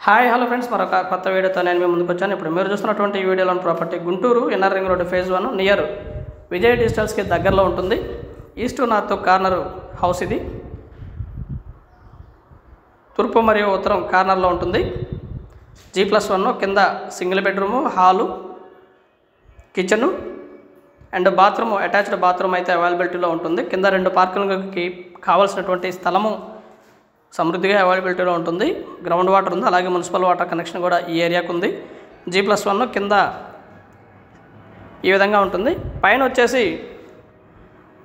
Hi hello friends, మరొక కొత్త వీడియోతో నేను మీ ముందుకు వచ్చాను. ఇప్పుడు మీరు చూస్తున్నటువంటి ఈ వీడియోలోని property Guntur inner ring road phase 1 near Vijay డిజిటల్స్కి దగ్గరలో ఉంటుంది. ఈస్ట్ నార్త్ కార్నర్ హౌస్ ఇది. తూర్పు మరియు ఉత్తరం కార్నర్లో ఉంటుంది. G+1 కింద single bedroom, hall, kitchen and bathroom, attached bathroom అయితే అవైలబిలిటీలో ఉంటుంది. కింద 2 పార్కింగ్కి కావాల్సినటువంటి స్థలము సమృద్ధిగా అవైలబిలిటీలో ఉంటుంది. గ్రౌండ్ వాటర్ ఉంది, అలాగే మున్సిపల్ వాటర్ కనెక్షన్ కూడా ఈ ఏరియాకు ఉంది. G+1 కింద ఈ విధంగా ఉంటుంది. పైన వచ్చేసి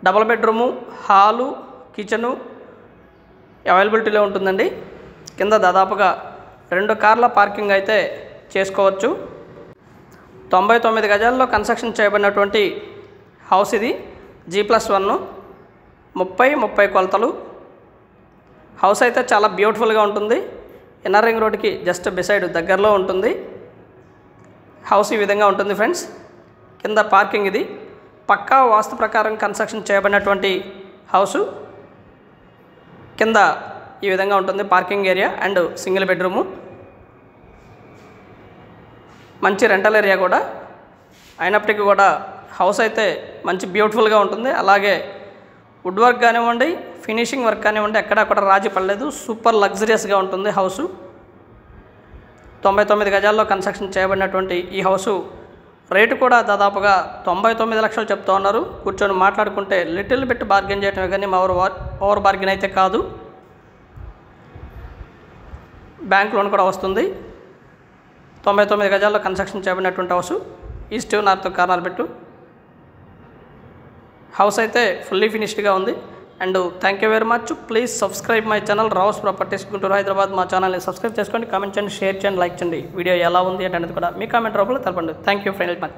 డబుల్ బెడ్రూము, హాలు, కిచెను అవైలబిలిటీలో ఉంటుందండి. కింద దాదాపుగా 2 కార్ల పార్కింగ్ అయితే చేసుకోవచ్చు. 99 గజాల్లో కన్స్ట్రక్షన్ చేయబడినటువంటి హౌస్ ఇది. G+1 30 కొలతలు. హౌస్ అయితే చాలా బ్యూటిఫుల్గా ఉంటుంది. ఇన్నర్ రింగ్ రోడ్కి జస్ట్ బిసైడ్ దగ్గరలో ఉంటుంది. హౌస్ ఈ విధంగా ఉంటుంది ఫ్రెండ్స్. కింద పార్కింగ్ ఇది. పక్కా వాస్తు ప్రకారం కన్స్ట్రక్షన్ చేయబడినటువంటి హౌసు. కింద ఈ విధంగా ఉంటుంది parking area and single bedroom. మంచి రెంటల్ ఏరియా కూడా అయినప్పటికీ కూడా హౌస్ అయితే మంచి బ్యూటిఫుల్గా ఉంటుంది. అలాగే వుడ్ వర్క్ కానివ్వండి, ఫినిషింగ్ వర్క్ కానివ్వండి, ఎక్కడక్కడ రాజీ పడలేదు. సూపర్ లగ్జరియస్గా ఉంటుంది హౌసు. 99 గజాల్లో కన్స్ట్రక్షన్ చేయబడినటువంటి ఈ హౌసు రేటు కూడా దాదాపుగా 99 లక్షలు చెప్తూ ఉన్నారు. కూర్చొని మాట్లాడుకుంటే లిటిల్ బిట్ బార్గెన్ చేయటమే కానీ ఓవర్ బార్గెన్ అయితే కాదు. బ్యాంక్ లోన్ కూడా వస్తుంది. 99 గజాల్లో కన్స్ట్రక్షన్ చేయబడినటువంటి హౌసు. ఈస్ట్ నార్త్ కార్నర్ పెట్టు హౌస్ అయితే ఫుల్లీ ఫినిష్డ్గా ఉంది. And thank you very much. Please subscribe my channel Rao's properties Guntur Hyderabad. మా ఛానల్ని సబ్స్క్రైబ్ చేసుకోండి, కామెంట్ చేయండి, షేర్ చేయండి, లైక్ చేయండి. వీడియో ఎలా ఉంది అనేది కూడా మీ కామెంట్ రూపంలో తెలపండి. Thank you very much.